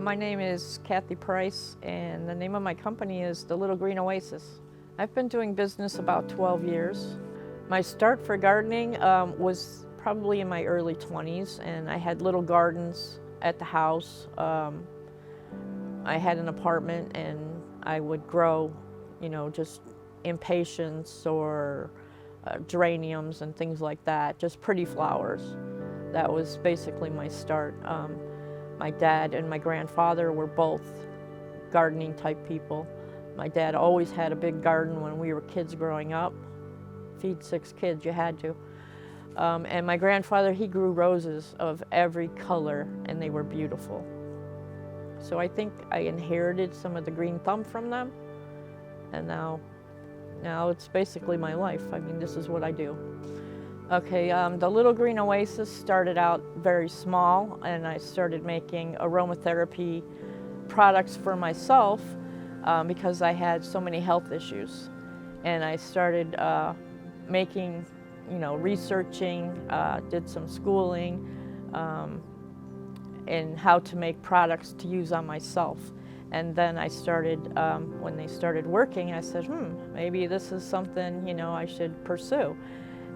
My name is Kathy Price, and the name of my company is the Little Green Oasis. I've been doing business about 12 years. My start for gardening was probably in my early 20s, and I had little gardens at the house. I had an apartment, and I would grow, just impatiens or geraniums and things like that, just pretty flowers. That was basically my start. My dad and my grandfather were both gardening type people. My dad always had a big garden when we were kids growing up. Feed 6 kids, you had to. And my grandfather, he grew roses of every color, and they were beautiful. So I think I inherited some of the green thumb from them, and now it's basically my life. I mean, this is what I do. Okay, the Little Green Oasis started out very small, and I started making aromatherapy products for myself because I had so many health issues. And I started making, researching, did some schooling in how to make products to use on myself. And then I started, when they started working, I said, maybe this is something, I should pursue.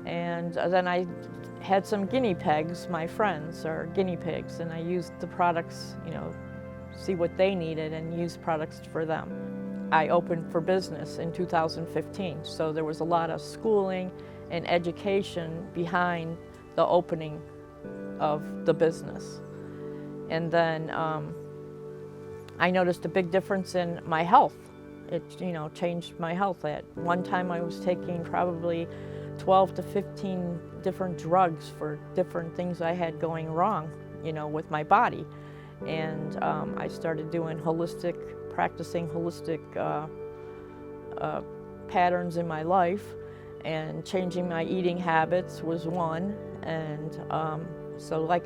And then I had some guinea pigs, my friends are guinea pigs, and I used the products, see what they needed and use products for them. I opened for business in 2015, so there was a lot of schooling and education behind the opening of the business. And then I noticed a big difference in my health. It, changed my health. At one time I was taking probably 12 to 15 different drugs for different things I had going wrong, with my body. And I started doing practicing holistic patterns in my life, and changing my eating habits was one. And so like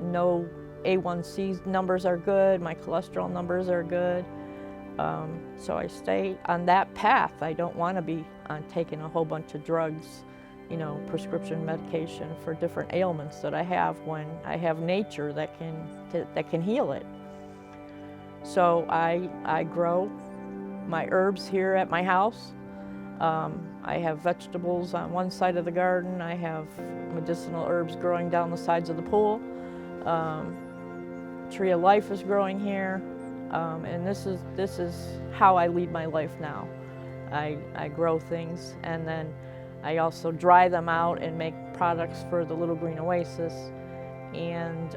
no A1C numbers are good, my cholesterol numbers are good. So I stay on that path. I don't want to be on taking a whole bunch of drugs, prescription medication for different ailments that I have, when I have nature that can heal it. So I grow my herbs here at my house. I have vegetables on one side of the garden. I have medicinal herbs growing down the sides of the pool. Tree of Life is growing here. And this is how I lead my life now. I grow things, and then I also dry them out and make products for the Little Green Oasis, and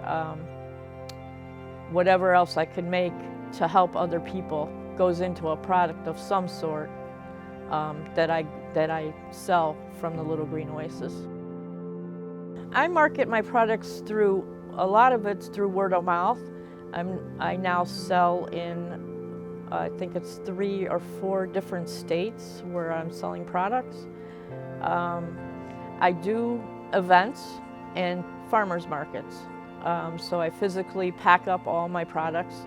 whatever else I can make to help other people goes into a product of some sort that I sell from the Little Green Oasis. I market my products through, a lot of it's through word of mouth. I now sell in, I think it's 3 or 4 different states where I'm selling products. I do events and farmers markets. So I physically pack up all my products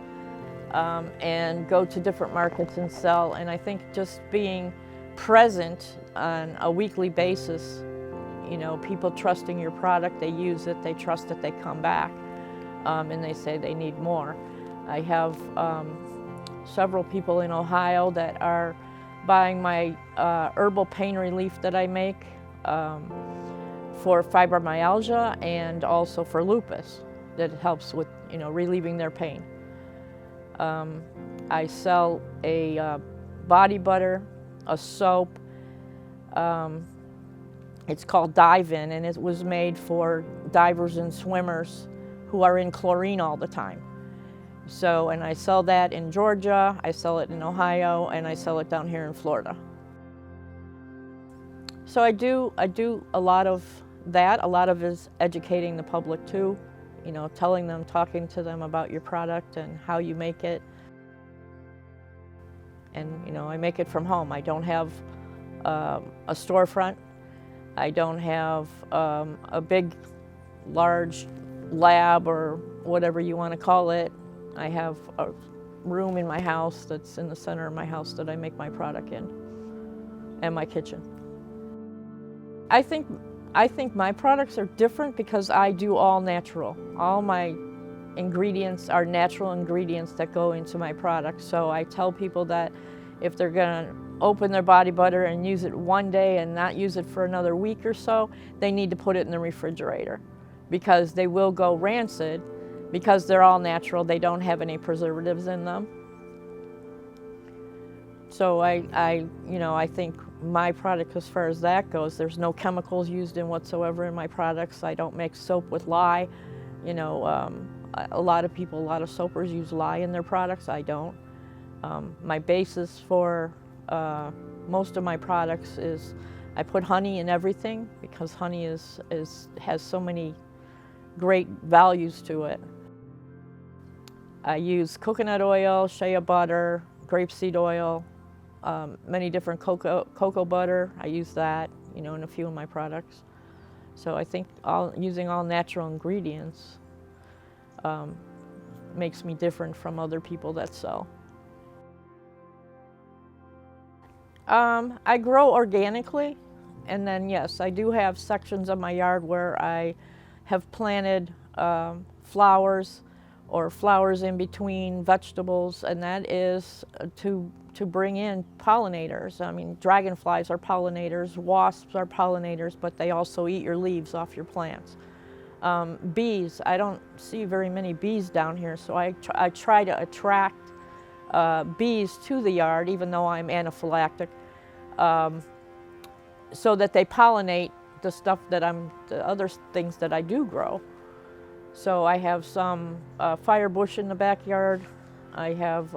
and go to different markets and sell. And I think just being present on a weekly basis, people trusting your product, they use it, they trust it, they come back. And they say they need more. I have several people in Ohio that are buying my herbal pain relief that I make for fibromyalgia and also for lupus, that helps with relieving their pain. I sell a body butter, a soap. It's called Dive-In, and it was made for divers and swimmers who are in chlorine all the time. So, and I sell that in Georgia, I sell it in Ohio, and I sell it down here in Florida. So I do a lot of that. A lot of it is educating the public too, telling them, talking to them about your product and how you make it. And I make it from home. I don't have a storefront. I don't have a big, large lab or whatever you want to call it. I have a room in my house that's in the center of my house that I make my product in, and my kitchen. I think my products are different because I do all natural. All my ingredients are natural ingredients that go into my products. So I tell people that if they're going to open their body butter and use it one day and not use it for another week or so, they need to put it in the refrigerator, because they will go rancid, because they're all natural. They don't have any preservatives in them. So I think my product, as far as that goes, there's no chemicals used in whatsoever in my products. I don't make soap with lye. A lot of people, a lot of soapers use lye in their products. I don't. My basis for most of my products is I put honey in everything, because honey has so many great values to it. I use coconut oil, shea butter, grapeseed oil, many different cocoa butter. I use that, in a few of my products. So I think using all natural ingredients makes me different from other people that sell. I grow organically, and then yes, I do have sections of my yard where I have planted flowers or flowers in between vegetables, and that is to bring in pollinators. I mean, dragonflies are pollinators, wasps are pollinators, but they also eat your leaves off your plants. Bees, I don't see very many bees down here, so I try to attract bees to the yard, even though I'm anaphylactic, so that they pollinate the stuff that the other things that I do grow. So I have some fire bush in the backyard. I have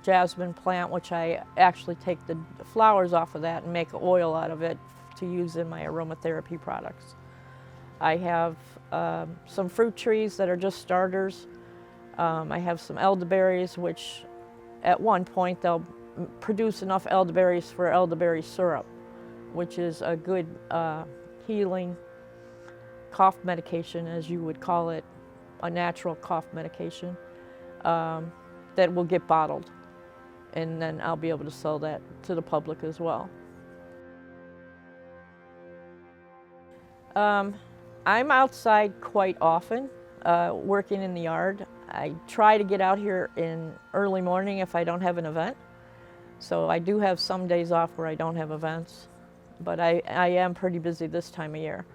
jasmine plant, which I actually take the flowers off of that and make oil out of it to use in my aromatherapy products. I have some fruit trees that are just starters. I have some elderberries, which at one point they'll produce enough elderberries for elderberry syrup, which is a good healing cough medication, as you would call it, a natural cough medication that will get bottled, and then I'll be able to sell that to the public as well. I'm outside quite often, working in the yard. I try to get out here in early morning if I don't have an event. So I do have some days off where I don't have events, but I am pretty busy this time of year.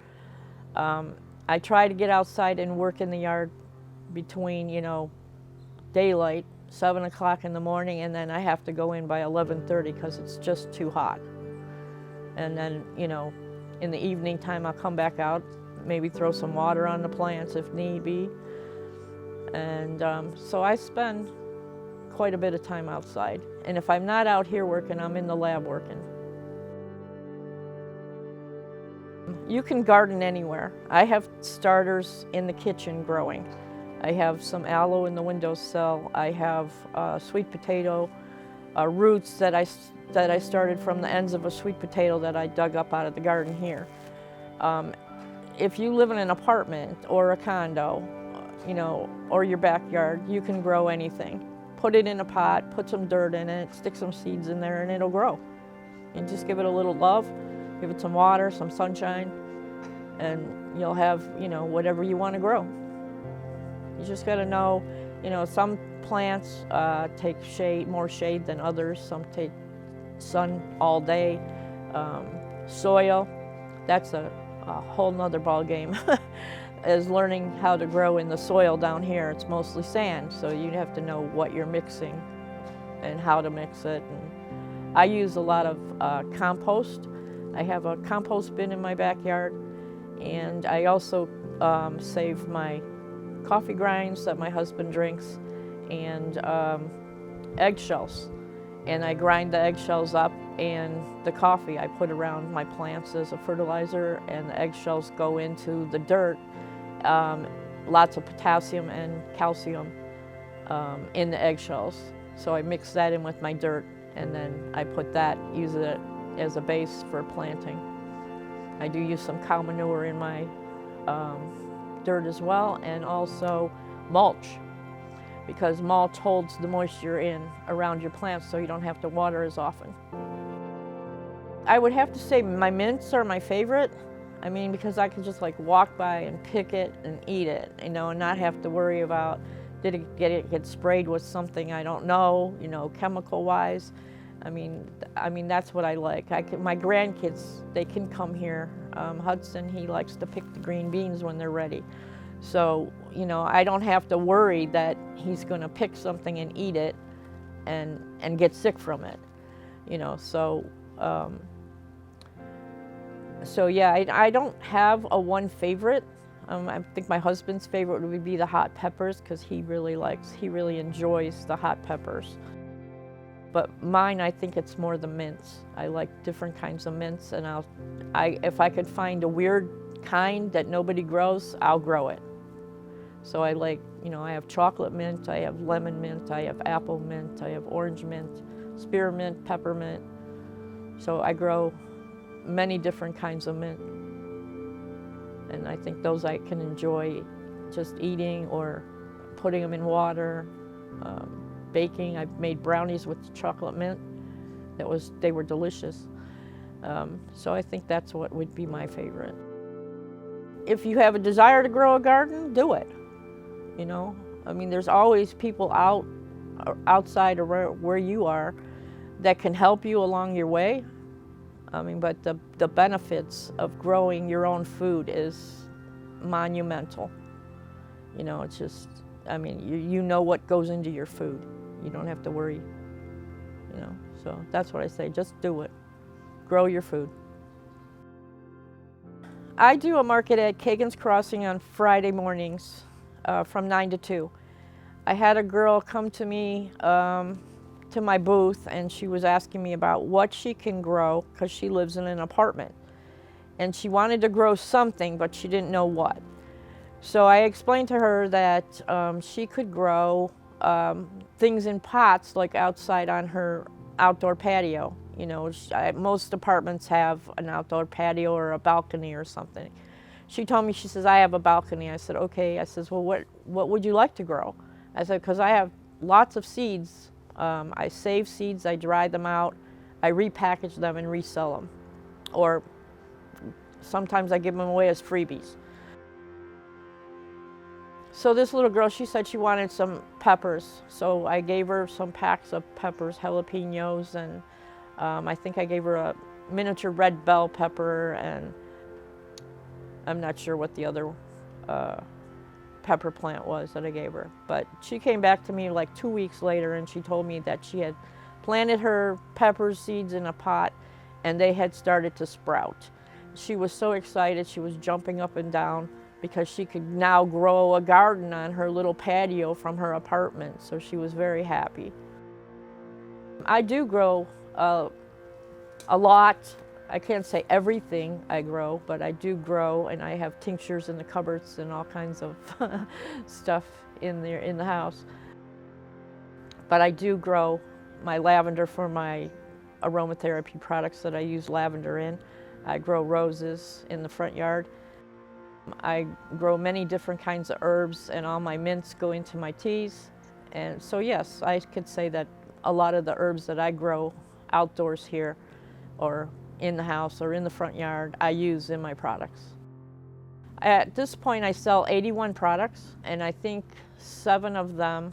I try to get outside and work in the yard between, daylight, 7 o'clock in the morning, and then I have to go in by 11:30 because it's just too hot. And then, in the evening time, I'll come back out, maybe throw some water on the plants if need be. And so I spend quite a bit of time outside. And if I'm not out here working, I'm in the lab working. You can garden anywhere. I have starters in the kitchen growing. I have some aloe in the windowsill. I have sweet potato roots that I started from the ends of a sweet potato that I dug up out of the garden here. If you live in an apartment or a condo, or your backyard, you can grow anything. Put it in a pot, put some dirt in it, stick some seeds in there, and it'll grow. And just give it a little love, give it some water, some sunshine, and you'll have, whatever you want to grow. You just got to know, some plants take more shade than others. Some take sun all day. Soil, that's a whole nother ball game. Is learning how to grow in the soil down here. It's mostly sand, so you have to know what you're mixing and how to mix it. And I use a lot of compost. I have a compost bin in my backyard, and I also save my coffee grinds that my husband drinks, and eggshells. And I grind the eggshells up, and the coffee I put around my plants as a fertilizer, and the eggshells go into the dirt. Lots of potassium and calcium in the eggshells. So I mix that in with my dirt, and then I use it as a base for planting. I do use some cow manure in my dirt as well, and also mulch, because mulch holds the moisture in around your plants so you don't have to water as often. I would have to say my mints are my favorite. I mean, because I could just like walk by and pick it and eat it, you know, and not have to worry about did it get sprayed with something I don't know, you know, chemical-wise. I mean that's what I like. My grandkids, they can come here. Hudson, he likes to pick the green beans when they're ready. So, you know, I don't have to worry that he's going to pick something and eat it and get sick from it, you know. So, yeah, I don't have a one favorite. I think my husband's favorite would be the hot peppers because he really enjoys the hot peppers. But mine, I think it's more the mints. I like different kinds of mints, and if I could find a weird kind that nobody grows, I'll grow it. So I like, you know, I have chocolate mint, I have lemon mint, I have apple mint, I have orange mint, spearmint, peppermint. So I grow many different kinds of mint. And I think those I can enjoy just eating or putting them in water, baking. I've made brownies with chocolate mint. They were delicious. So I think that's what would be my favorite. If you have a desire to grow a garden, do it. You know, I mean, there's always people outside or where you are that can help you along your way. I mean, but the benefits of growing your own food is monumental. You know, it's just, I mean, you know what goes into your food. You don't have to worry, you know. So that's what I say, just do it. Grow your food. I do a market at Kagan's Crossing on Friday mornings from 9 to 2. I had a girl come to me to my booth, and she was asking me about what she can grow because she lives in an apartment. And she wanted to grow something, but she didn't know what. So I explained to her that she could grow things in pots, like outside on her outdoor patio. You know, most apartments have an outdoor patio or a balcony or something. She told me, she says, I have a balcony. I said, okay. I says, well, what would you like to grow? I said, because I have lots of seeds. I save seeds, I dry them out, I repackage them and resell them. Or sometimes I give them away as freebies. So this little girl, she said she wanted some peppers. So I gave her some packs of peppers, jalapenos, and I think I gave her a miniature red bell pepper, and I'm not sure what the other pepper plant was that I gave her. But she came back to me like 2 weeks later, and she told me that she had planted her pepper seeds in a pot and they had started to sprout. She was so excited, she was jumping up and down because she could now grow a garden on her little patio from her apartment, so she was very happy. I do grow a lot. I can't say everything I grow, but I do grow, and I have tinctures in the cupboards and all kinds of stuff in there in the house. But I do grow my lavender for my aromatherapy products that I use lavender in. I grow roses in the front yard. I grow many different kinds of herbs, and all my mints go into my teas. And so yes, I could say that a lot of the herbs that I grow outdoors here or in the house or in the front yard, I use in my products. At this point, I sell 81 products, and I think 7 of them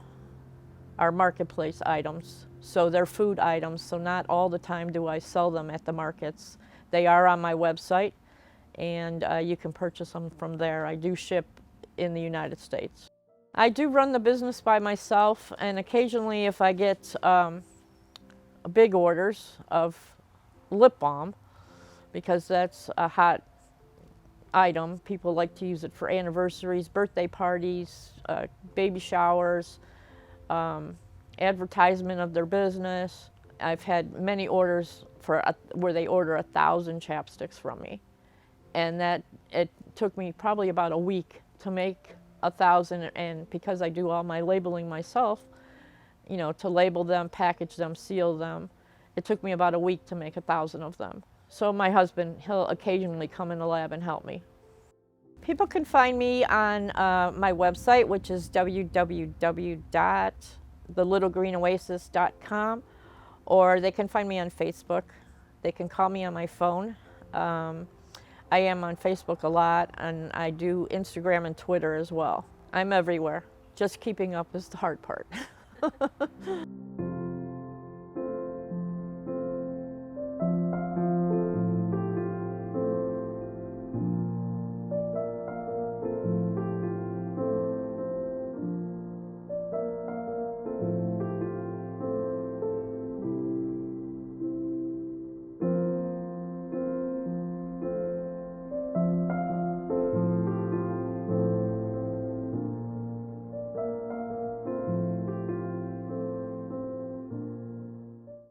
are marketplace items. So they're food items, so not all the time do I sell them at the markets. They are on my website, and you can purchase them from there. I do ship in the United States. I do run the business by myself, and occasionally if I get big orders of lip balm, because that's a hot item. People like to use it for anniversaries, birthday parties, baby showers, advertisement of their business. I've had many orders where they order 1,000 chapsticks from me, and that it took me probably about a week to make 1,000, and because I do all my labeling myself, you know, to label them, package them, seal them, it took me about a week to make 1,000 of them. So my husband, he'll occasionally come in the lab and help me. People can find me on my website, which is www.thelittlegreenoasis.com, or they can find me on Facebook. They can call me on my phone. I am on Facebook a lot, and I do Instagram and Twitter as well. I'm everywhere. Just keeping up is the hard part.